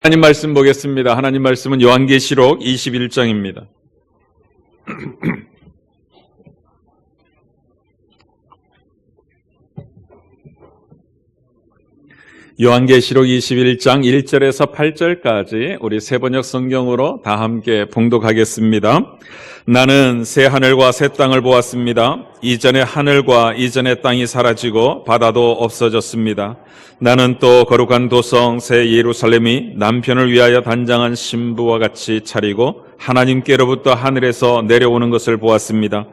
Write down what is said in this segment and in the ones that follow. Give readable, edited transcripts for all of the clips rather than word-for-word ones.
하나님 말씀 보겠습니다. 하나님 말씀은 요한계시록 21장입니다. 요한계시록 21장 1절에서 8절까지 우리 세번역 성경으로 다 함께 봉독하겠습니다. 나는 새 하늘과 새 땅을 보았습니다. 이전의 하늘과 이전의 땅이 사라지고 바다도 없어졌습니다. 나는 또 거룩한 도성 새 예루살렘이 남편을 위하여 단장한 신부와 같이 차리고 하나님께로부터 하늘에서 내려오는 것을 보았습니다.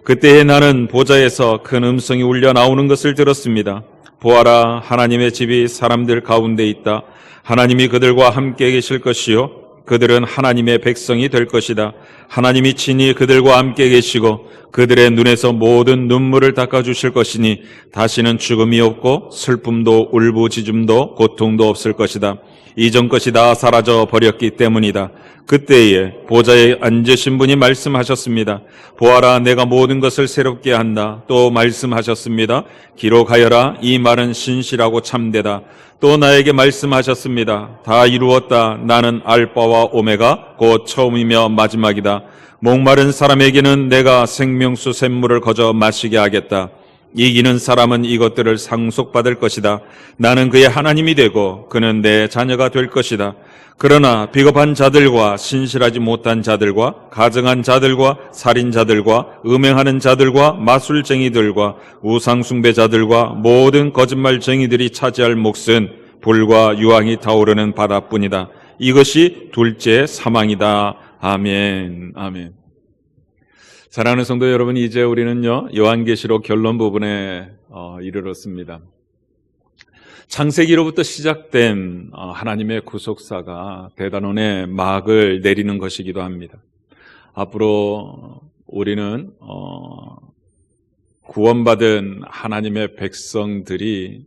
그때에 나는 보좌에서 큰 음성이 울려 나오는 것을 들었습니다. 보아라, 하나님의 집이 사람들 가운데 있다. 하나님이 그들과 함께 계실 것이요 그들은 하나님의 백성이 될 것이다. 하나님이 친히 그들과 함께 계시고 그들의 눈에서 모든 눈물을 닦아주실 것이니 다시는 죽음이 없고 슬픔도 울부짖음도 고통도 없을 것이다. 이전 것이 다 사라져 버렸기 때문이다. 그때에 보좌에 앉으신 분이 말씀하셨습니다. 보아라, 내가 모든 것을 새롭게 한다. 또 말씀하셨습니다. 기록하여라. 이 말은 신실하고 참되다. 또 나에게 말씀하셨습니다. 다 이루었다. 나는 알파와 오메가 곧 처음이며 마지막이다. 목마른 사람에게는 내가 생명수 샘물을 거저 마시게 하겠다. 이기는 사람은 이것들을 상속받을 것이다. 나는 그의 하나님이 되고 그는 내 자녀가 될 것이다. 그러나 비겁한 자들과 신실하지 못한 자들과 가증한 자들과 살인자들과 음행하는 자들과 마술쟁이들과 우상숭배자들과 모든 거짓말쟁이들이 차지할 몫은 불과 유황이 타오르는 바다뿐이다. 이것이 둘째 사망이다. 아멘. 아멘. 사랑하는 성도 여러분, 이제 우리는요 요한계시록 결론 부분에 이르렀습니다. 창세기로부터 시작된 하나님의 구속사가 대단원의 막을 내리는 것이기도 합니다. 앞으로 우리는 구원받은 하나님의 백성들이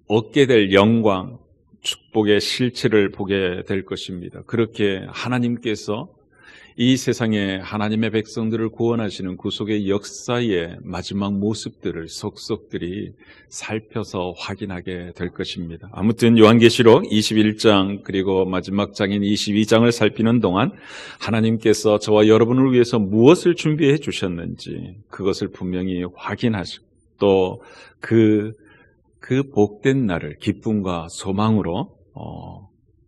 얻게 될 영광, 축복의 실체를 보게 될 것입니다. 그렇게 하나님께서 이 세상에 하나님의 백성들을 구원하시는 구속의 역사의 마지막 모습들을 속속들이 살펴서 확인하게 될 것입니다. 아무튼 요한계시록 21장 그리고 마지막 장인 22장을 살피는 동안 하나님께서 저와 여러분을 위해서 무엇을 준비해 주셨는지 그것을 분명히 확인하시고 또 그 복된 날을 기쁨과 소망으로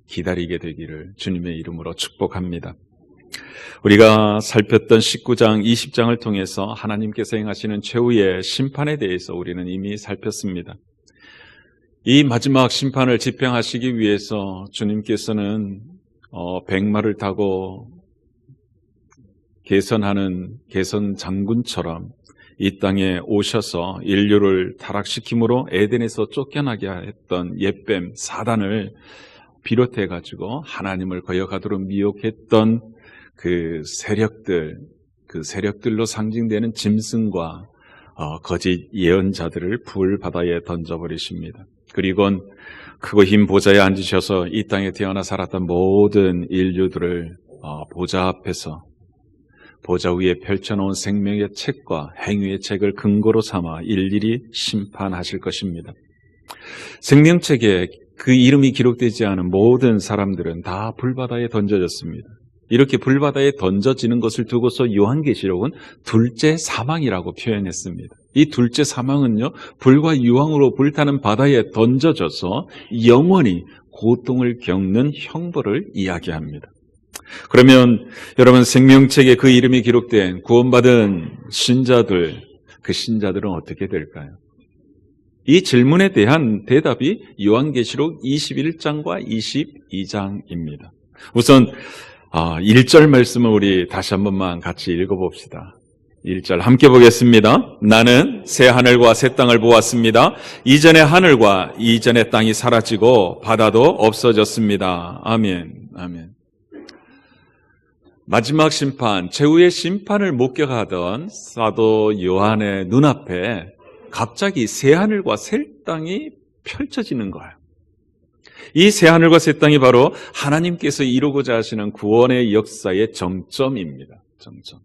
기다리게 되기를 주님의 이름으로 축복합니다. 우리가 살폈던 19장, 20장을 통해서 하나님께서 행하시는 최후의 심판에 대해서 우리는 이미 살폈습니다. 이 마지막 심판을 집행하시기 위해서 주님께서는 백마를 타고 개선 장군처럼 이 땅에 오셔서 인류를 타락시킴으로 에덴에서 쫓겨나게 했던 옛뱀 사단을 비롯해가지고 하나님을 거역하도록 미혹했던 그 세력들로 상징되는 짐승과 거짓 예언자들을 불 바다에 던져버리십니다. 그리고 크고 흰 보좌에 앉으셔서 이 땅에 태어나 살았던 모든 인류들을 보좌 앞에서 보좌 위에 펼쳐놓은 생명의 책과 행위의 책을 근거로 삼아 일일이 심판하실 것입니다. 생명책에 그 이름이 기록되지 않은 모든 사람들은 다 불바다에 던져졌습니다. 이렇게 불바다에 던져지는 것을 두고서 요한계시록은 둘째 사망이라고 표현했습니다. 이 둘째 사망은요, 불과 유황으로 불타는 바다에 던져져서 영원히 고통을 겪는 형벌을 이야기합니다. 그러면 여러분, 생명책에 그 이름이 기록된 구원받은 신자들, 그 신자들은 어떻게 될까요? 이 질문에 대한 대답이 요한계시록 21장과 22장입니다. 우선 1절 말씀을 우리 다시 한 번만 같이 읽어봅시다. 1절 함께 보겠습니다. 나는 새 하늘과 새 땅을 보았습니다. 이전의 하늘과 이전의 땅이 사라지고 바다도 없어졌습니다. 아멘. 아멘. 마지막 심판, 최후의 심판을 목격하던 사도 요한의 눈앞에 갑자기 새 하늘과 새 땅이 펼쳐지는 거예요. 이 새 하늘과 새 땅이 바로 하나님께서 이루고자 하시는 구원의 역사의 정점입니다. 정점.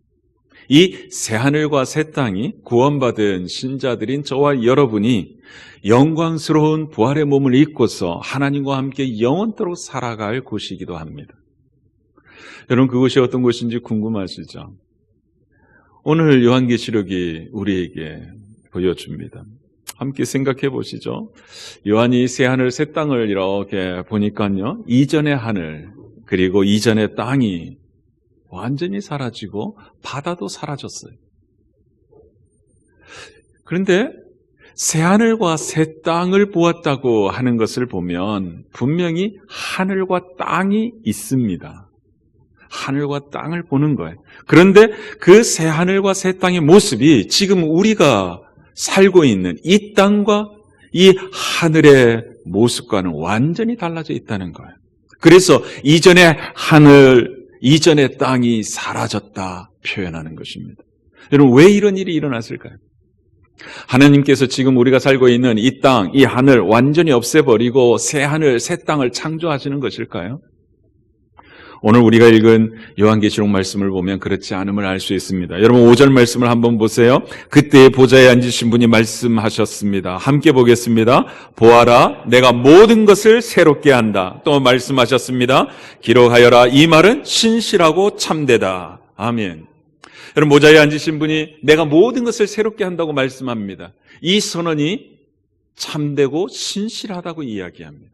이 새하늘과 새 땅이 구원받은 신자들인 저와 여러분이 영광스러운 부활의 몸을 입고서 하나님과 함께 영원토록 살아갈 곳이기도 합니다. 여러분, 그곳이 어떤 곳인지 궁금하시죠? 오늘 요한계시록이 우리에게 보여줍니다. 함께 생각해 보시죠. 요한이 새하늘 새 땅을 이렇게 보니까요, 이전의 하늘 그리고 이전의 땅이 완전히 사라지고 바다도 사라졌어요. 그런데 새하늘과 새 땅을 보았다고 하는 것을 보면 분명히 하늘과 땅이 있습니다. 하늘과 땅을 보는 거예요. 그런데 그 새하늘과 새 땅의 모습이 지금 우리가 살고 있는 이 땅과 이 하늘의 모습과는 완전히 달라져 있다는 거예요. 그래서 이전의 하늘, 이전의 땅이 사라졌다 표현하는 것입니다. 여러분, 왜 이런 일이 일어났을까요? 하나님께서 지금 우리가 살고 있는 이 땅, 이 하늘 완전히 없애버리고 새 하늘, 새 땅을 창조하시는 것일까요? 오늘 우리가 읽은 요한계시록 말씀을 보면 그렇지 않음을 알 수 있습니다. 여러분, 5절 말씀을 한번 보세요. 그때 보좌에 앉으신 분이 말씀하셨습니다. 함께 보겠습니다. 보아라, 내가 모든 것을 새롭게 한다. 또 말씀하셨습니다. 기록하여라, 이 말은 신실하고 참되다. 아멘. 여러분, 보좌에 앉으신 분이 내가 모든 것을 새롭게 한다고 말씀합니다. 이 선언이 참되고 신실하다고 이야기합니다.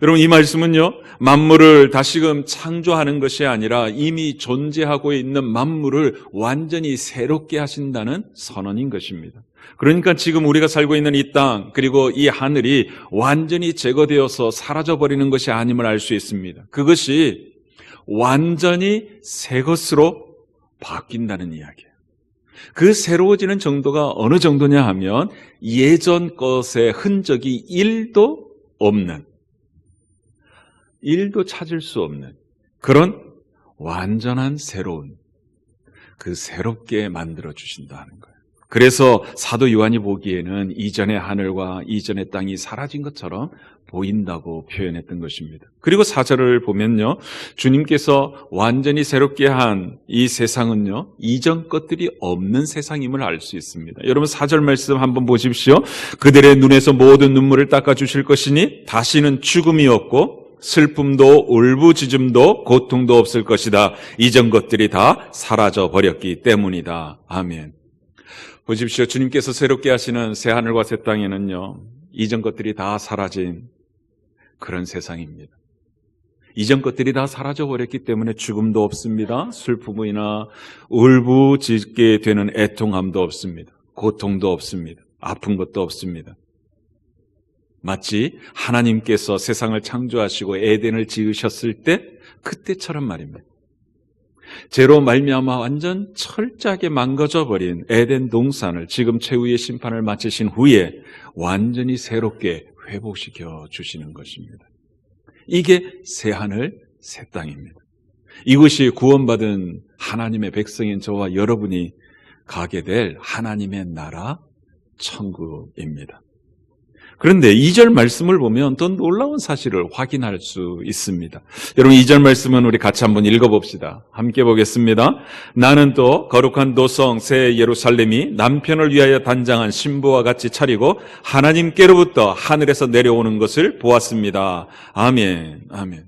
여러분, 이 말씀은요, 만물을 다시금 창조하는 것이 아니라 이미 존재하고 있는 만물을 완전히 새롭게 하신다는 선언인 것입니다. 그러니까 지금 우리가 살고 있는 이 땅 그리고 이 하늘이 완전히 제거되어서 사라져버리는 것이 아님을 알 수 있습니다. 그것이 완전히 새 것으로 바뀐다는 이야기예요. 그 새로워지는 정도가 어느 정도냐 하면 예전 것의 흔적이 1도 없는, 1도 찾을 수 없는 그런 완전한 새로운, 그 새롭게 만들어 주신다는 거예요. 그래서 사도 요한이 보기에는 이전의 하늘과 이전의 땅이 사라진 것처럼 보인다고 표현했던 것입니다. 그리고 4절을 보면요, 주님께서 완전히 새롭게 한 이 세상은요, 이전 것들이 없는 세상임을 알 수 있습니다. 여러분, 4절 말씀 한번 보십시오. 그들의 눈에서 모든 눈물을 닦아주실 것이니 다시는 죽음이 없고 슬픔도 울부짖음도 고통도 없을 것이다. 이전 것들이 다 사라져 버렸기 때문이다. 아멘. 보십시오. 주님께서 새롭게 하시는 새하늘과 새 땅에는요, 이전 것들이 다 사라진 그런 세상입니다. 이전 것들이 다 사라져 버렸기 때문에 죽음도 없습니다. 슬픔이나 울부짖게 되는 애통함도 없습니다. 고통도 없습니다. 아픈 것도 없습니다. 마치 하나님께서 세상을 창조하시고 에덴을 지으셨을 때 그때처럼 말입니다. 죄로 말미암아 완전 철저하게 망가져버린 에덴 동산을 지금 최후의 심판을 마치신 후에 완전히 새롭게 회복시켜 주시는 것입니다. 이게 새하늘 새 땅입니다. 이것이 구원받은 하나님의 백성인 저와 여러분이 가게 될 하나님의 나라 천국입니다. 그런데 2절 말씀을 보면 더 놀라운 사실을 확인할 수 있습니다. 여러분, 2절 말씀은 우리 같이 한번 읽어봅시다. 함께 보겠습니다. 나는 또 거룩한 도성 새 예루살렘이 남편을 위하여 단장한 신부와 같이 차리고 하나님께로부터 하늘에서 내려오는 것을 보았습니다. 아멘, 아멘.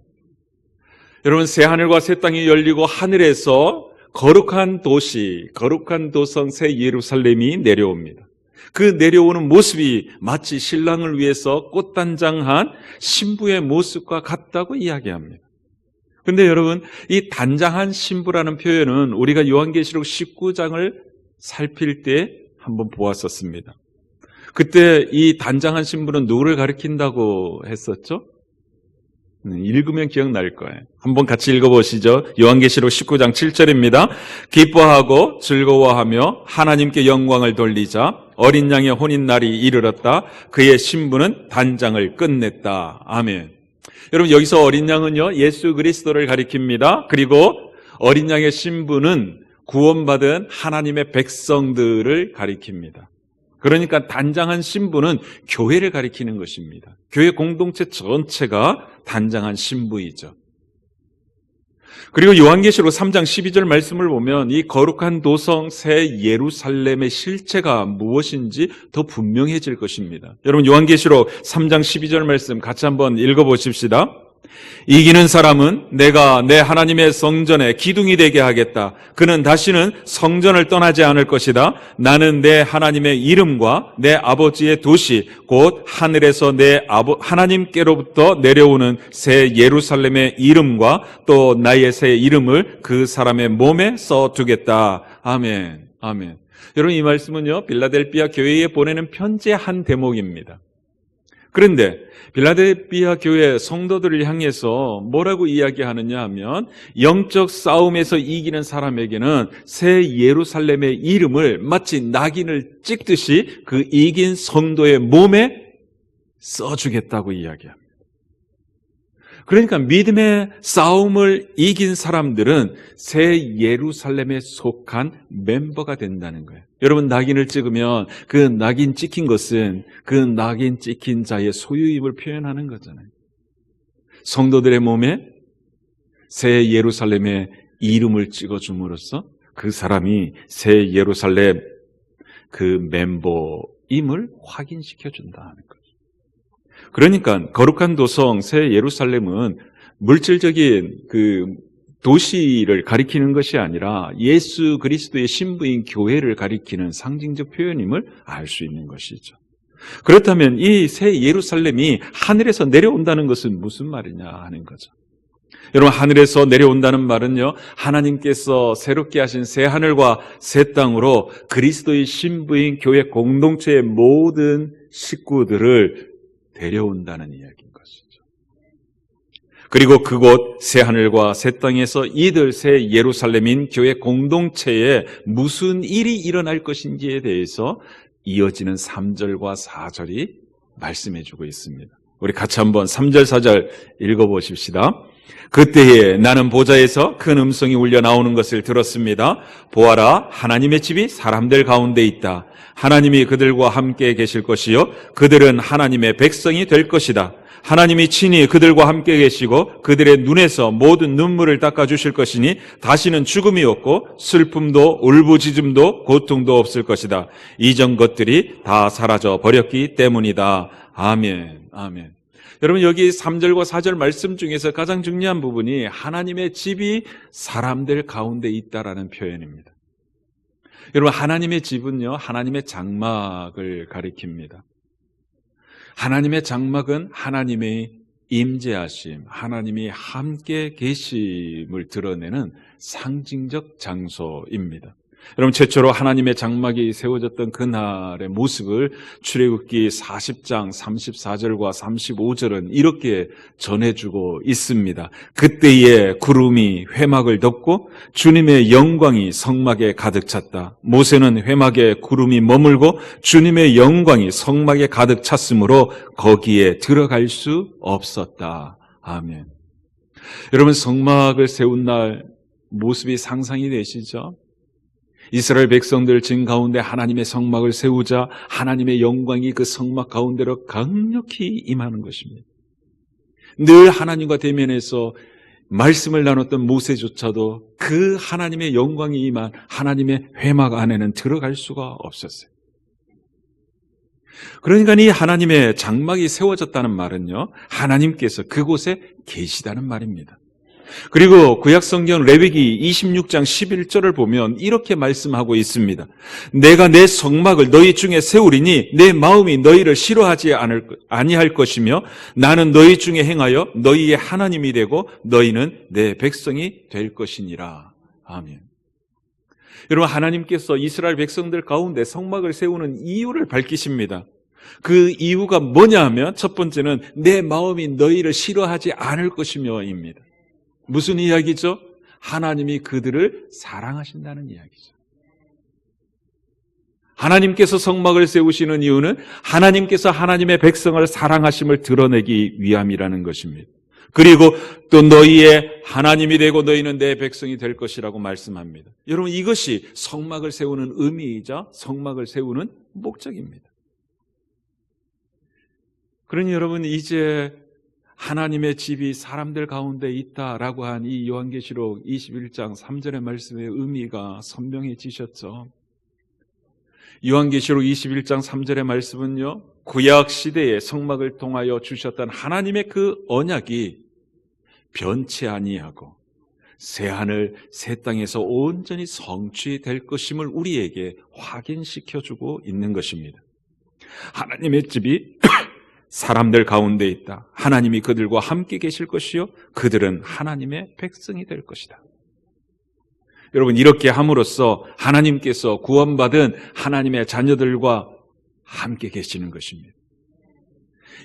여러분, 새 하늘과 새 땅이 열리고 하늘에서 거룩한 도시, 거룩한 도성 새 예루살렘이 내려옵니다. 그 내려오는 모습이 마치 신랑을 위해서 꽃단장한 신부의 모습과 같다고 이야기합니다. 그런데 여러분, 이 단장한 신부라는 표현은 우리가 요한계시록 19장을 살필 때 한번 보았었습니다. 그때 이 단장한 신부는 누구를 가리킨다고 했었죠? 읽으면 기억날 거예요. 한번 같이 읽어보시죠. 요한계시록 19장 7절입니다. 기뻐하고 즐거워하며 하나님께 영광을 돌리자. 어린 양의 혼인날이 이르렀다. 그의 신부는 단장을 끝냈다. 아멘. 여러분, 여기서 어린 양은요, 예수 그리스도를 가리킵니다. 그리고 어린 양의 신부는 구원받은 하나님의 백성들을 가리킵니다. 그러니까 단장한 신부는 교회를 가리키는 것입니다. 교회 공동체 전체가 단장한 신부이죠. 그리고 요한계시록 3장 12절 말씀을 보면 이 거룩한 도성 새 예루살렘의 실체가 무엇인지 더 분명해질 것입니다. 여러분 요한계시록 3장 12절 말씀 같이 한번 읽어보십시다. 이기는 사람은 내가 내 하나님의 성전에 기둥이 되게 하겠다. 그는 다시는 성전을 떠나지 않을 것이다. 나는 내 하나님의 이름과 내 아버지의 도시 곧 하늘에서 내 하나님께로부터 내려오는 새 예루살렘의 이름과 또 나의 새 이름을 그 사람의 몸에 써두겠다. 아멘. 아멘. 여러분 이 말씀은요 빌라델비아 교회에 보내는 편지의 한 대목입니다. 그런데 빌라델비아 교회 성도들을 향해서 뭐라고 이야기하느냐 하면 영적 싸움에서 이기는 사람에게는 새 예루살렘의 이름을 마치 낙인을 찍듯이 그 이긴 성도의 몸에 써주겠다고 이야기합니다. 그러니까 믿음의 싸움을 이긴 사람들은 새 예루살렘에 속한 멤버가 된다는 거예요. 여러분 낙인을 찍으면 그 낙인 찍힌 것은 그 낙인 찍힌 자의 소유임을 표현하는 거잖아요. 성도들의 몸에 새 예루살렘의 이름을 찍어줌으로써 그 사람이 새 예루살렘 그 멤버임을 확인시켜준다는 거죠. 그러니까 거룩한 도성 새 예루살렘은 물질적인 그 도시를 가리키는 것이 아니라 예수 그리스도의 신부인 교회를 가리키는 상징적 표현임을 알 수 있는 것이죠. 그렇다면 이 새 예루살렘이 하늘에서 내려온다는 것은 무슨 말이냐 하는 거죠. 여러분 하늘에서 내려온다는 말은요 하나님께서 새롭게 하신 새 하늘과 새 땅으로 그리스도의 신부인 교회 공동체의 모든 식구들을 데려온다는 이야기인 것이죠. 그리고 그곳 새 하늘과 새 땅에서 이들 새 예루살렘인 교회 공동체에 무슨 일이 일어날 것인지에 대해서 이어지는 3절과 4절이 말씀해주고 있습니다. 우리 같이 한번 3절 4절 읽어보십시다. 그때에 나는 보좌에서 큰 음성이 울려 나오는 것을 들었습니다. 보아라, 하나님의 집이 사람들 가운데 있다. 하나님이 그들과 함께 계실 것이요 그들은 하나님의 백성이 될 것이다. 하나님이 친히 그들과 함께 계시고 그들의 눈에서 모든 눈물을 닦아주실 것이니 다시는 죽음이 없고 슬픔도 울부짖음도 고통도 없을 것이다. 이전 것들이 다 사라져 버렸기 때문이다. 아멘. 아멘. 여러분 여기 3절과 4절 말씀 중에서 가장 중요한 부분이 하나님의 집이 사람들 가운데 있다라는 표현입니다. 여러분 하나님의 집은요 하나님의 장막을 가리킵니다. 하나님의 장막은 하나님의 임재하심, 하나님이 함께 계심을 드러내는 상징적 장소입니다. 여러분 최초로 하나님의 장막이 세워졌던 그날의 모습을 출애굽기 40장 34절과 35절은 이렇게 전해주고 있습니다. 그때에 구름이 회막을 덮고 주님의 영광이 성막에 가득 찼다. 모세는 회막에 구름이 머물고 주님의 영광이 성막에 가득 찼으므로 거기에 들어갈 수 없었다. 아멘. 여러분 성막을 세운 날 모습이 상상이 되시죠? 이스라엘 백성들 진 가운데 하나님의 성막을 세우자 하나님의 영광이 그 성막 가운데로 강력히 임하는 것입니다. 늘 하나님과 대면해서 말씀을 나눴던 모세조차도 그 하나님의 영광이 임한 하나님의 회막 안에는 들어갈 수가 없었어요. 그러니까 이 하나님의 장막이 세워졌다는 말은요 하나님께서 그곳에 계시다는 말입니다. 그리고 구약성경 레위기 26장 11절을 보면 이렇게 말씀하고 있습니다. 내가 내 성막을 너희 중에 세우리니 내 마음이 너희를 싫어하지 아니할 것이며 나는 너희 중에 행하여 너희의 하나님이 되고 너희는 내 백성이 될 것이니라. 아멘. 여러분 하나님께서 이스라엘 백성들 가운데 성막을 세우는 이유를 밝히십니다. 그 이유가 뭐냐 하면 첫 번째는 내 마음이 너희를 싫어하지 않을 것이며입니다. 무슨 이야기죠? 하나님이 그들을 사랑하신다는 이야기죠. 하나님께서 성막을 세우시는 이유는 하나님께서 하나님의 백성을 사랑하심을 드러내기 위함이라는 것입니다. 그리고 또 너희의 하나님이 되고 너희는 내 백성이 될 것이라고 말씀합니다. 여러분 이것이 성막을 세우는 의미이자 성막을 세우는 목적입니다. 그러니 여러분 이제 하나님의 집이 사람들 가운데 있다라고 한 이 요한계시록 21장 3절의 말씀의 의미가 선명해지셨죠. 요한계시록 21장 3절의 말씀은요, 구약 시대의 성막을 통하여 주셨던 하나님의 그 언약이 변치 아니하고 새하늘 새 땅에서 온전히 성취될 것임을 우리에게 확인시켜주고 있는 것입니다. 하나님의 집이 사람들 가운데 있다. 하나님이 그들과 함께 계실 것이요 그들은 하나님의 백성이 될 것이다. 여러분, 이렇게 함으로써 하나님께서 구원받은 하나님의 자녀들과 함께 계시는 것입니다.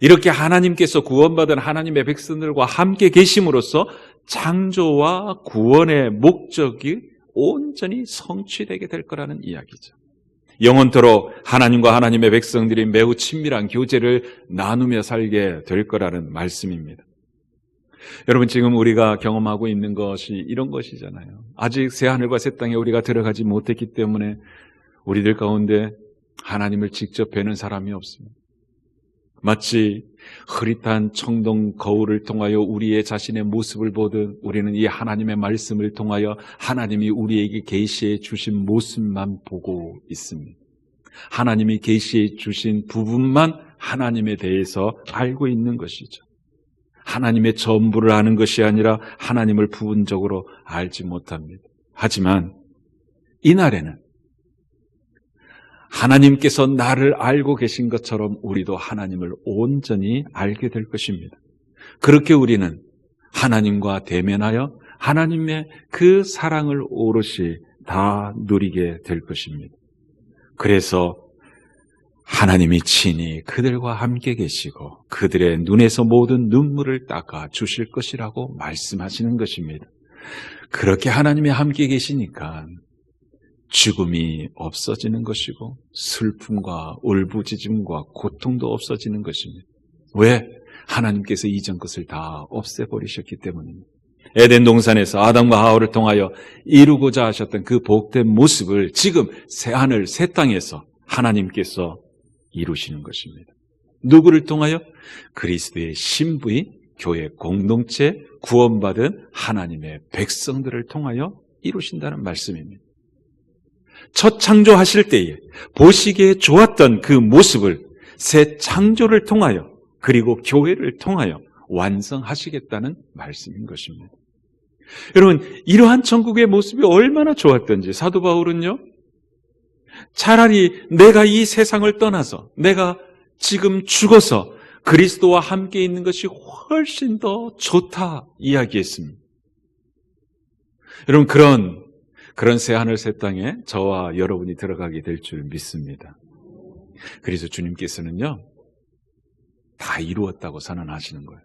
이렇게 하나님께서 구원받은 하나님의 백성들과 함께 계심으로써 창조와 구원의 목적이 온전히 성취되게 될 거라는 이야기죠. 영원토록 하나님과 하나님의 백성들이 매우 친밀한 교제를 나누며 살게 될 거라는 말씀입니다. 여러분, 지금 우리가 경험하고 있는 것이 이런 것이잖아요. 아직 새하늘과 새 땅에 우리가 들어가지 못했기 때문에 우리들 가운데 하나님을 직접 뵈는 사람이 없습니다. 마치 흐릿한 청동 거울을 통하여 우리의 자신의 모습을 보듯 우리는 이 하나님의 말씀을 통하여 하나님이 우리에게 계시해 주신 모습만 보고 있습니다. 하나님이 계시해 주신 부분만 하나님에 대해서 알고 있는 것이죠. 하나님의 전부를 아는 것이 아니라 하나님을 부분적으로 알지 못합니다. 하지만 이날에는 하나님께서 나를 알고 계신 것처럼 우리도 하나님을 온전히 알게 될 것입니다. 그렇게 우리는 하나님과 대면하여 하나님의 그 사랑을 오롯이 다 누리게 될 것입니다. 그래서 하나님이 친히 그들과 함께 계시고 그들의 눈에서 모든 눈물을 닦아 주실 것이라고 말씀하시는 것입니다. 그렇게 하나님이 함께 계시니까 죽음이 없어지는 것이고 슬픔과 울부짖음과 고통도 없어지는 것입니다. 왜? 하나님께서 이전 것을 다 없애버리셨기 때문입니다. 에덴 동산에서 아담과 하와를 통하여 이루고자 하셨던 그 복된 모습을 지금 새하늘 새 땅에서 하나님께서 이루시는 것입니다. 누구를 통하여? 그리스도의 신부인 교회 공동체 구원받은 하나님의 백성들을 통하여 이루신다는 말씀입니다. 첫 창조하실 때에 보시기에 좋았던 그 모습을 새 창조를 통하여 그리고 교회를 통하여 완성하시겠다는 말씀인 것입니다. 여러분, 이러한 천국의 모습이 얼마나 좋았던지 사도 바울은요, 차라리 내가 이 세상을 떠나서 내가 지금 죽어서 그리스도와 함께 있는 것이 훨씬 더 좋다 이야기했습니다. 여러분, 그런 새하늘 새 땅에 저와 여러분이 들어가게 될 줄 믿습니다. 그래서 주님께서는요, 다 이루었다고 선언하시는 거예요.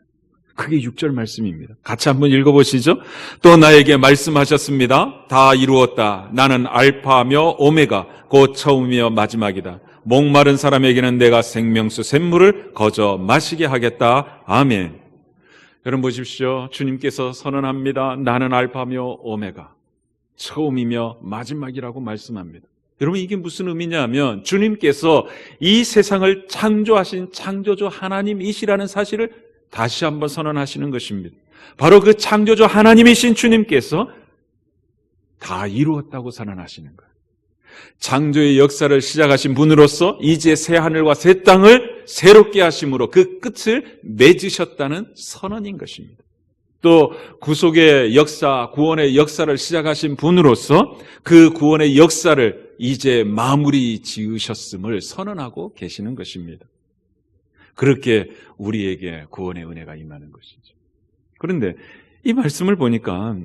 그게 6절 말씀입니다. 같이 한번 읽어보시죠. 또 나에게 말씀하셨습니다. 다 이루었다. 나는 알파며 오메가 곧 처음이며 마지막이다. 목마른 사람에게는 내가 생명수 샘물을 거저 마시게 하겠다. 아멘. 여러분 보십시오. 주님께서 선언합니다. 나는 알파며 오메가, 처음이며 마지막이라고 말씀합니다. 여러분, 이게 무슨 의미냐면 주님께서 이 세상을 창조하신 창조주 하나님이시라는 사실을 다시 한번 선언하시는 것입니다. 바로 그 창조주 하나님이신 주님께서 다 이루었다고 선언하시는 거예요. 창조의 역사를 시작하신 분으로서 이제 새 하늘과 새 땅을 새롭게 하심으로 그 끝을 맺으셨다는 선언인 것입니다. 또 구속의 역사, 구원의 역사를 시작하신 분으로서 그 구원의 역사를 이제 마무리 지으셨음을 선언하고 계시는 것입니다. 그렇게 우리에게 구원의 은혜가 임하는 것이죠. 그런데 이 말씀을 보니까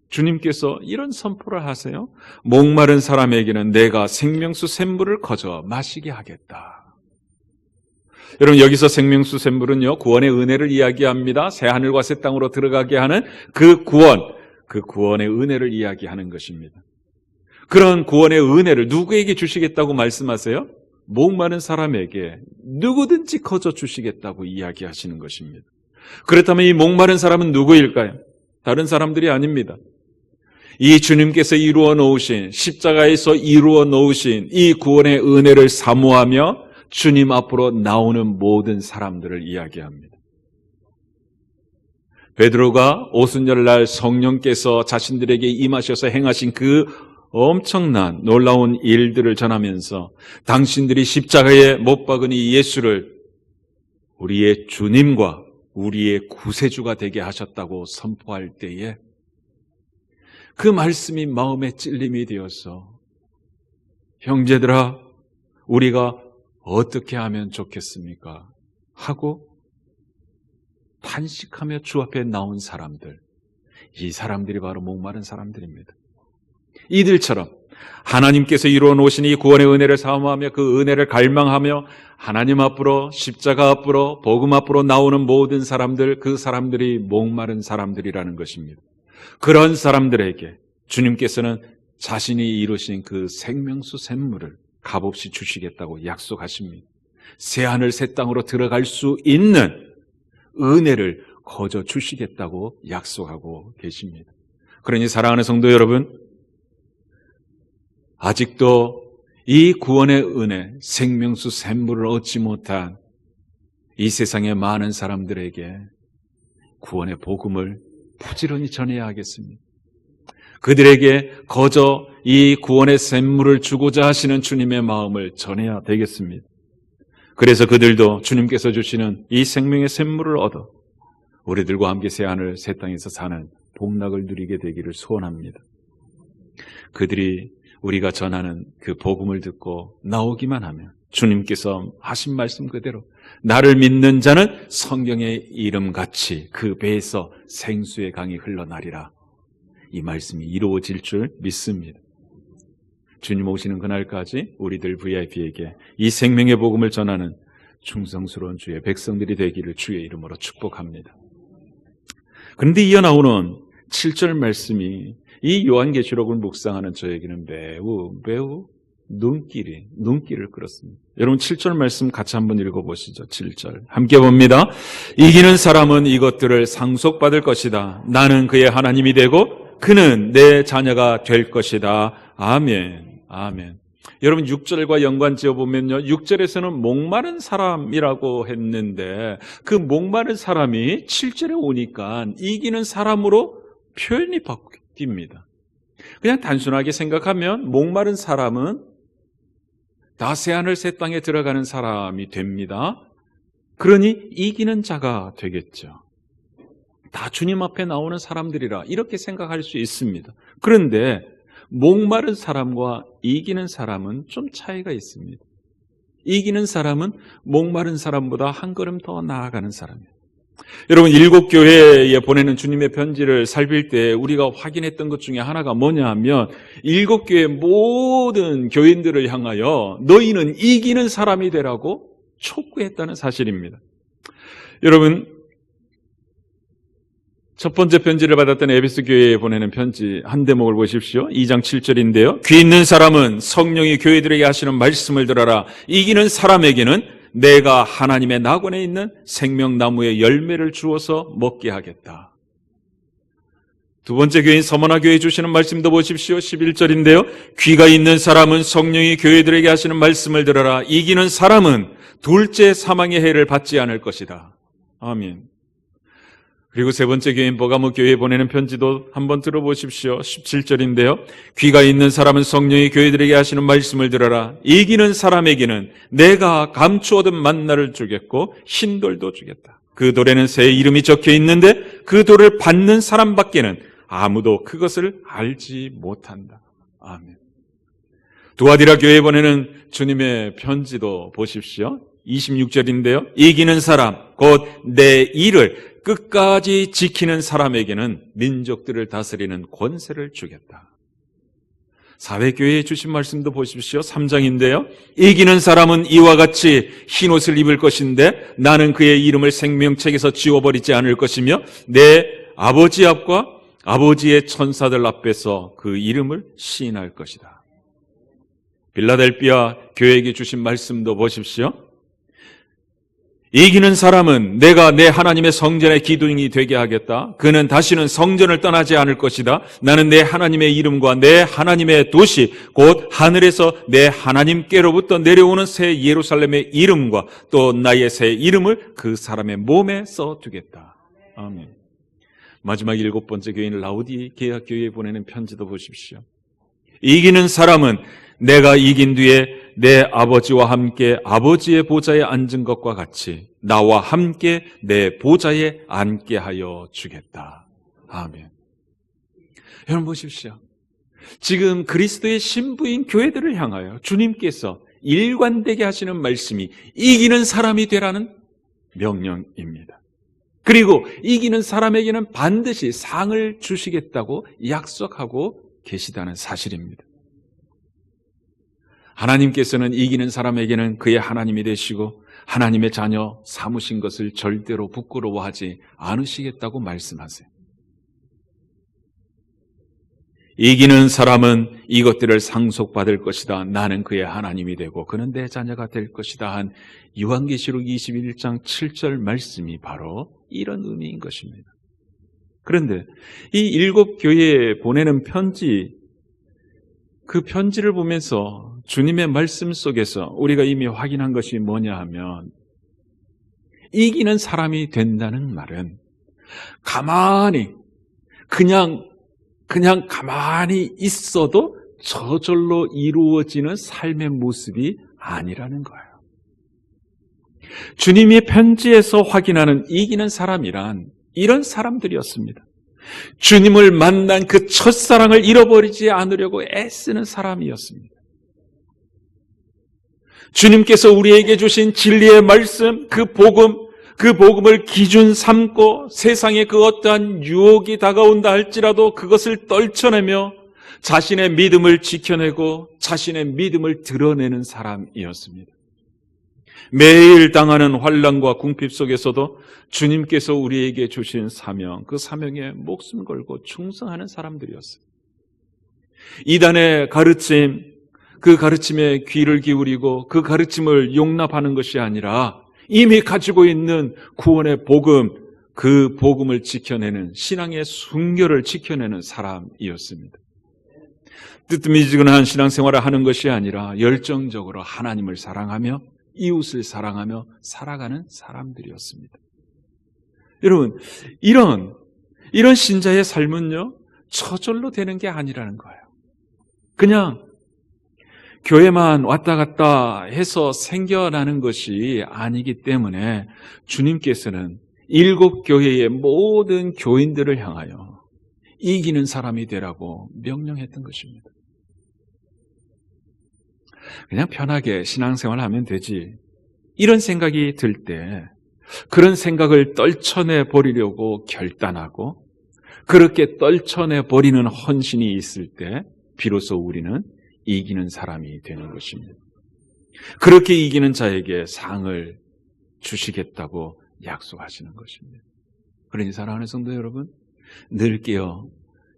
주님께서 이런 선포를 하세요. 목마른 사람에게는 내가 생명수 샘물을 거저 마시게 하겠다. 여러분, 여기서 생명수 샘물은요, 구원의 은혜를 이야기합니다. 새 하늘과 새 땅으로 들어가게 하는 그 구원의 은혜를 이야기하는 것입니다. 그런 구원의 은혜를 누구에게 주시겠다고 말씀하세요? 목마른 사람에게 누구든지 거저 주시겠다고 이야기하시는 것입니다. 그렇다면 이 목마른 사람은 누구일까요? 다른 사람들이 아닙니다. 이 주님께서 이루어 놓으신, 십자가에서 이루어 놓으신 이 구원의 은혜를 사모하며 주님 앞으로 나오는 모든 사람들을 이야기합니다. 베드로가 오순절날 성령께서 자신들에게 임하셔서 행하신 그 엄청난 놀라운 일들을 전하면서 당신들이 십자가에 못 박은 이 예수를 우리의 주님과 우리의 구세주가 되게 하셨다고 선포할 때에 그 말씀이 마음에 찔림이 되어서 형제들아, 우리가 어떻게 하면 좋겠습니까? 하고 탄식하며 주 앞에 나온 사람들, 이 사람들이 바로 목마른 사람들입니다. 이들처럼 하나님께서 이루어 놓으신 이 구원의 은혜를 사모하며 그 은혜를 갈망하며 하나님 앞으로, 십자가 앞으로, 복음 앞으로 나오는 모든 사람들, 그 사람들이 목마른 사람들이라는 것입니다. 그런 사람들에게 주님께서는 자신이 이루신 그 생명수 샘물을 값없이 주시겠다고 약속하십니다. 새하늘 새 땅으로 들어갈 수 있는 은혜를 거저 주시겠다고 약속하고 계십니다. 그러니 사랑하는 성도 여러분, 아직도 이 구원의 은혜, 생명수 샘물을 얻지 못한 이 세상의 많은 사람들에게 구원의 복음을 부지런히 전해야 하겠습니다. 그들에게 거저 이 구원의 샘물을 주고자 하시는 주님의 마음을 전해야 되겠습니다. 그래서 그들도 주님께서 주시는 이 생명의 샘물을 얻어 우리들과 함께 새하늘 새 땅에서 사는 복락을 누리게 되기를 소원합니다. 그들이 우리가 전하는 그 복음을 듣고 나오기만 하면 주님께서 하신 말씀 그대로 나를 믿는 자는 성경의 이름같이 그 배에서 생수의 강이 흘러나리라, 이 말씀이 이루어질 줄 믿습니다. 주님 오시는 그날까지 우리들 VIP에게 이 생명의 복음을 전하는 충성스러운 주의 백성들이 되기를 주의 이름으로 축복합니다. 그런데 이어 나오는 7절 말씀이 이 요한계시록을 묵상하는 저에게는 매우 눈길을 끌었습니다. 여러분 7절 말씀 같이 한번 읽어보시죠. 7절 함께 봅니다. 이기는 사람은 이것들을 상속받을 것이다. 나는 그의 하나님이 되고 그는 내 자녀가 될 것이다. 아멘. 아멘. 여러분 6절과 연관지어 보면요, 6절에서는 목마른 사람이라고 했는데 그 목마른 사람이 7절에 오니까 이기는 사람으로 표현이 바뀝니다. 그냥 단순하게 생각하면 목마른 사람은 다 새하늘 새 땅에 들어가는 사람이 됩니다. 그러니 이기는 자가 되겠죠. 다 주님 앞에 나오는 사람들이라 이렇게 생각할 수 있습니다. 그런데 목마른 사람과 이기는 사람은 좀 차이가 있습니다. 이기는 사람은 목마른 사람보다 한 걸음 더 나아가는 사람이에요. 여러분 7교회에 보내는 주님의 편지를 살필 때 우리가 확인했던 것 중에 하나가 뭐냐 하면 7교회 모든 교인들을 향하여 너희는 이기는 사람이 되라고 촉구했다는 사실입니다. 여러분 첫 번째 편지를 받았던 에베소 교회에 보내는 편지 한 대목을 보십시오. 2장 7절인데요. 귀 있는 사람은 성령이 교회들에게 하시는 말씀을 들어라. 이기는 사람에게는 내가 하나님의 낙원에 있는 생명나무의 열매를 주어서 먹게 하겠다. 두 번째 교회인 서머나 교회에 주시는 말씀도 보십시오. 11절인데요. 귀가 있는 사람은 성령이 교회들에게 하시는 말씀을 들어라. 이기는 사람은 둘째 사망의 해를 받지 않을 것이다. 아멘. 그리고 세 번째 교회인 버가모 교회에 보내는 편지도 한번 들어보십시오. 17절인데요. 귀가 있는 사람은 성령이 교회들에게 하시는 말씀을 들어라. 이기는 사람에게는 내가 감추 얻은 만나를 주겠고 흰돌도 주겠다. 그 돌에는 새 이름이 적혀 있는데 그 돌을 받는 사람밖에는 아무도 그것을 알지 못한다. 아멘. 두아디라 교회에 보내는 주님의 편지도 보십시오. 26절인데요. 이기는 사람, 곧 내 일을 끝까지 지키는 사람에게는 민족들을 다스리는 권세를 주겠다. 사회교회에 주신 말씀도 보십시오. 3장인데요. 이기는 사람은 이와 같이 흰옷을 입을 것인데 나는 그의 이름을 생명책에서 지워버리지 않을 것이며 내 아버지 앞과 아버지의 천사들 앞에서 그 이름을 시인할 것이다. 빌라델비아 교회에게 주신 말씀도 보십시오. 이기는 사람은 내가 내 하나님의 성전의 기둥이 되게 하겠다. 그는 다시는 성전을 떠나지 않을 것이다. 나는 내 하나님의 이름과 내 하나님의 도시 곧 하늘에서 내 하나님께로부터 내려오는 새 예루살렘의 이름과 또 나의 새 이름을 그 사람의 몸에 써두겠다. 아멘. 마지막 7번째 교인 라우디게아 교회에 보내는 편지도 보십시오. 이기는 사람은 내가 이긴 뒤에 내 아버지와 함께 아버지의 보좌에 앉은 것과 같이 나와 함께 내 보좌에 앉게 하여 주겠다. 아멘. 여러분 보십시오. 지금 그리스도의 신부인 교회들을 향하여 주님께서 일관되게 하시는 말씀이 이기는 사람이 되라는 명령입니다. 그리고 이기는 사람에게는 반드시 상을 주시겠다고 약속하고 계시다는 사실입니다. 하나님께서는 이기는 사람에게는 그의 하나님이 되시고 하나님의 자녀 삼으신 것을 절대로 부끄러워하지 않으시겠다고 말씀하세요. 이기는 사람은 이것들을 상속받을 것이다. 나는 그의 하나님이 되고 그는 내 자녀가 될 것이다 한 요한계시록 21장 7절 말씀이 바로 이런 의미인 것입니다. 그런데 이 7교회에 보내는 편지, 그 편지를 보면서 주님의 말씀 속에서 우리가 이미 확인한 것이 뭐냐 하면 이기는 사람이 된다는 말은 가만히 그냥 가만히 있어도 저절로 이루어지는 삶의 모습이 아니라는 거예요. 주님이 편지에서 확인하는 이기는 사람이란 이런 사람들이었습니다. 주님을 만난 그 첫사랑을 잃어버리지 않으려고 애쓰는 사람이었습니다. 주님께서 우리에게 주신 진리의 말씀, 그 복음을 기준 삼고 세상에 그 어떠한 유혹이 다가온다 할지라도 그것을 떨쳐내며 자신의 믿음을 지켜내고 자신의 믿음을 드러내는 사람이었습니다. 매일 당하는 환난과 궁핍 속에서도 주님께서 우리에게 주신 사명, 그 사명에 목숨 걸고 충성하는 사람들이었어요. 이단의 가르침, 그 가르침에 귀를 기울이고 그 가르침을 용납하는 것이 아니라 이미 가지고 있는 구원의 복음, 그 복음을 지켜내는 신앙의 순결을 지켜내는 사람이었습니다. 뜨뜻미지근한 신앙생활을 하는 것이 아니라 열정적으로 하나님을 사랑하며 이웃을 사랑하며 살아가는 사람들이었습니다. 여러분, 이런 신자의 삶은요, 저절로 되는 게 아니라는 거예요. 그냥 교회만 왔다 갔다 해서 생겨나는 것이 아니기 때문에 주님께서는 7교회의 모든 교인들을 향하여 이기는 사람이 되라고 명령했던 것입니다. 그냥 편하게 신앙생활을 하면 되지, 이런 생각이 들 때 그런 생각을 떨쳐내 버리려고 결단하고 그렇게 떨쳐내 버리는 헌신이 있을 때 비로소 우리는 이기는 사람이 되는 것입니다. 그렇게 이기는 자에게 상을 주시겠다고 약속하시는 것입니다. 그러니 사랑하는 성도 여러분, 늘 깨어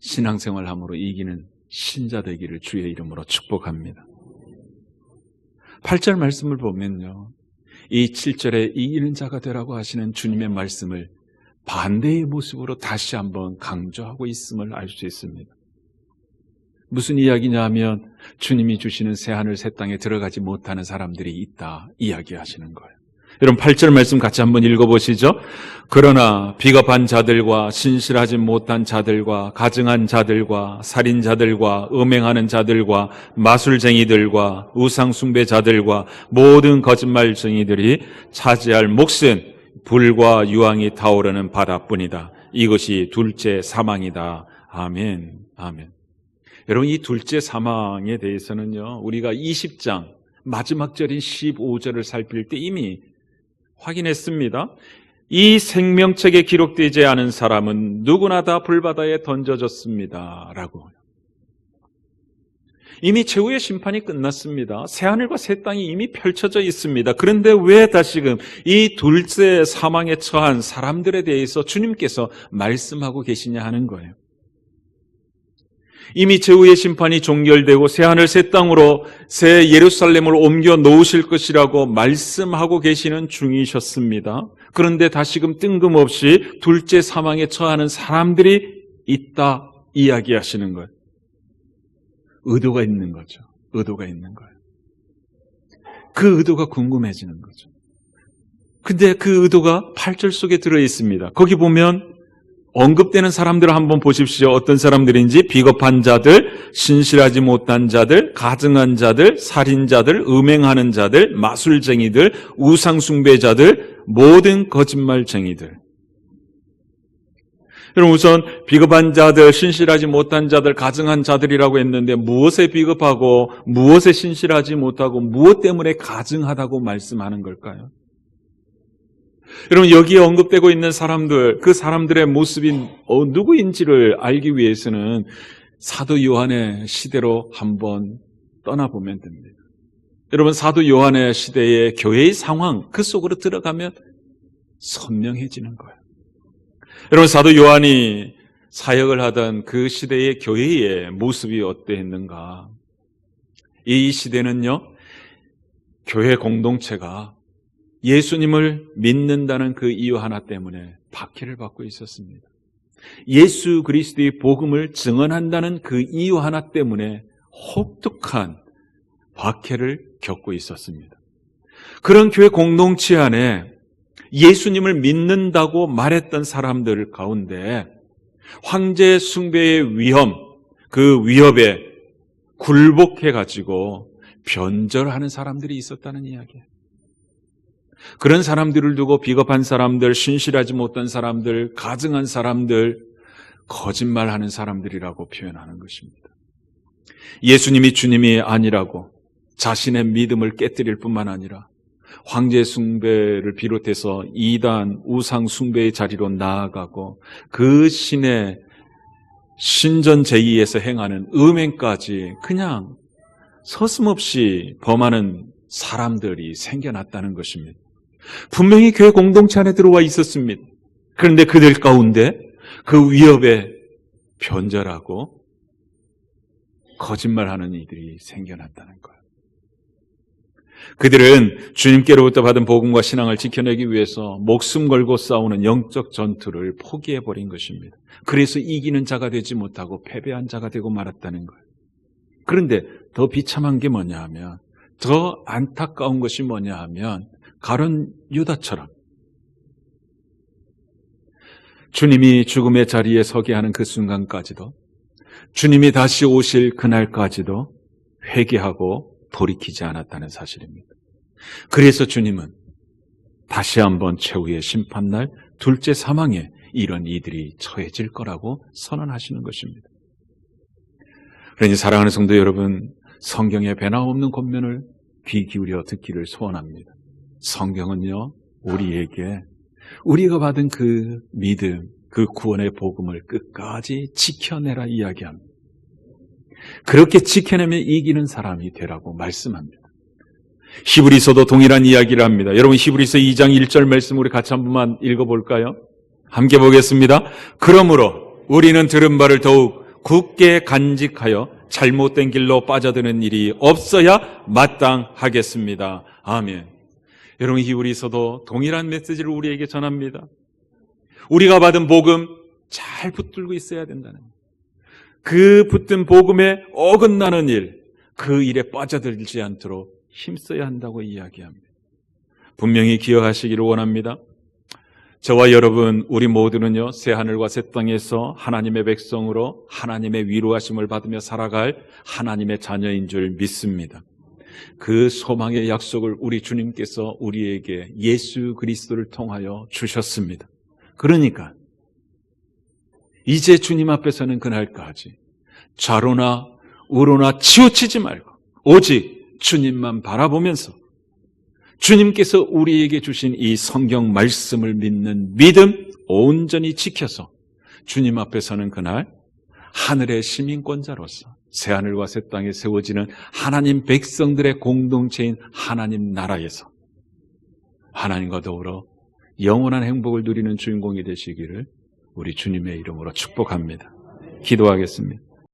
신앙생활함으로 이기는 신자 되기를 주의 이름으로 축복합니다. 8절 말씀을 보면요, 이 7절에 이기는 자가 되라고 하시는 주님의 말씀을 반대의 모습으로 다시 한번 강조하고 있음을 알 수 있습니다. 무슨 이야기냐 하면 주님이 주시는 새하늘 새 땅에 들어가지 못하는 사람들이 있다 이야기하시는 거예요. 여러분 8절 말씀 같이 한번 읽어보시죠. 그러나 비겁한 자들과 신실하지 못한 자들과 가증한 자들과 살인자들과 음행하는 자들과 마술쟁이들과 우상숭배자들과 모든 거짓말쟁이들이 차지할 몫은 불과 유황이 타오르는 바다뿐이다. 이것이 둘째 사망이다. 아멘. 아멘. 여러분, 이 둘째 사망에 대해서는요, 우리가 20장 마지막 절인 15절을 살필 때 이미 확인했습니다. 이 생명책에 기록되지 않은 사람은 누구나 다 불바다에 던져졌습니다. 라고. 이미 최후의 심판이 끝났습니다. 새하늘과 새 땅이 이미 펼쳐져 있습니다. 그런데 왜 다시금 이 둘째 사망에 처한 사람들에 대해서 주님께서 말씀하고 계시냐 하는 거예요. 이미 최후의 심판이 종결되고 새하늘 새 땅으로 새 예루살렘을 옮겨 놓으실 것이라고 말씀하고 계시는 중이셨습니다. 그런데 다시금 뜬금없이 둘째 사망에 처하는 사람들이 있다 이야기하시는 거예요. 의도가 있는 거죠. 의도가 있는 거예요. 그 의도가 궁금해지는 거죠. 근데 그 의도가 8절 속에 들어 있습니다. 거기 보면 언급되는 사람들을 한번 보십시오. 어떤 사람들인지 비겁한 자들, 신실하지 못한 자들, 가증한 자들, 살인자들, 음행하는 자들, 마술쟁이들, 우상숭배자들, 모든 거짓말쟁이들. 여러분 우선 비겁한 자들, 신실하지 못한 자들, 가증한 자들이라고 했는데 무엇에 비겁하고 무엇에 신실하지 못하고 무엇 때문에 가증하다고 말씀하는 걸까요? 여러분 여기에 언급되고 있는 사람들, 그 사람들의 모습이 누구인지를 알기 위해서는 사도 요한의 시대로 한번 떠나보면 됩니다. 여러분 사도 요한의 시대의 교회의 상황, 그 속으로 들어가면 선명해지는 거예요. 여러분 사도 요한이 사역을 하던 그 시대의 교회의 모습이 어떠했는가? 이 시대는요, 교회 공동체가 예수님을 믿는다는 그 이유 하나 때문에 박해를 받고 있었습니다. 예수 그리스도의 복음을 증언한다는 그 이유 하나 때문에 혹독한 박해를 겪고 있었습니다. 그런 교회 공동체 안에 예수님을 믿는다고 말했던 사람들 가운데 황제 숭배의 위험, 그 위협에 굴복해가지고 변절하는 사람들이 있었다는 이야기예요. 그런 사람들을 두고 비겁한 사람들, 신실하지 못한 사람들, 가증한 사람들, 거짓말하는 사람들이라고 표현하는 것입니다. 예수님이 주님이 아니라고 자신의 믿음을 깨뜨릴 뿐만 아니라 황제 숭배를 비롯해서 이단, 우상 숭배의 자리로 나아가고 그 신의 신전제의에서 행하는 음행까지 그냥 서슴없이 범하는 사람들이 생겨났다는 것입니다. 분명히 교회 공동체 안에 들어와 있었습니다. 그런데 그들 가운데 그 위협에 변절하고 거짓말하는 이들이 생겨났다는 거예요. 그들은 주님께로부터 받은 복음과 신앙을 지켜내기 위해서 목숨 걸고 싸우는 영적 전투를 포기해버린 것입니다. 그래서 이기는 자가 되지 못하고 패배한 자가 되고 말았다는 거예요. 그런데 더 비참한 게 뭐냐 하면, 더 안타까운 것이 뭐냐 하면 가룟 유다처럼 주님이 죽음의 자리에 서게 하는 그 순간까지도, 주님이 다시 오실 그날까지도 회개하고 돌이키지 않았다는 사실입니다. 그래서 주님은 다시 한번 최후의 심판날 둘째 사망에 이런 이들이 처해질 거라고 선언하시는 것입니다. 그러니 사랑하는 성도 여러분, 성경의 변함없는 권면을 귀 기울여 듣기를 소원합니다. 성경은요, 우리에게 우리가 받은 그 믿음, 그 구원의 복음을 끝까지 지켜내라 이야기합니다. 그렇게 지켜내면 이기는 사람이 되라고 말씀합니다. 히브리서도 동일한 이야기를 합니다. 여러분 히브리서 2장 1절 말씀 우리 같이 한 번만 읽어볼까요? 함께 보겠습니다. 그러므로 우리는 들은 바를 더욱 굳게 간직하여 잘못된 길로 빠져드는 일이 없어야 마땅하겠습니다. 아멘. 여러분 히브리서도 동일한 메시지를 우리에게 전합니다. 우리가 받은 복음 잘 붙들고 있어야 된다는 거예요. 그 붙든 복음에 어긋나는 일, 그 일에 빠져들지 않도록 힘써야 한다고 이야기합니다. 분명히 기억하시기를 원합니다. 저와 여러분, 우리 모두는요, 새하늘과 새 땅에서 하나님의 백성으로 하나님의 위로하심을 받으며 살아갈 하나님의 자녀인 줄 믿습니다. 그 소망의 약속을 우리 주님께서 우리에게 예수 그리스도를 통하여 주셨습니다. 그러니까 이제 주님 앞에 서는 그날까지 좌로나 우로나 치우치지 말고 오직 주님만 바라보면서 주님께서 우리에게 주신 이 성경 말씀을 믿는 믿음 온전히 지켜서 주님 앞에 서는 그날 하늘의 시민권자로서 새하늘과 새 땅에 세워지는 하나님 백성들의 공동체인 하나님 나라에서 하나님과 더불어 영원한 행복을 누리는 주인공이 되시기를 우리 주님의 이름으로 축복합니다. 기도하겠습니다.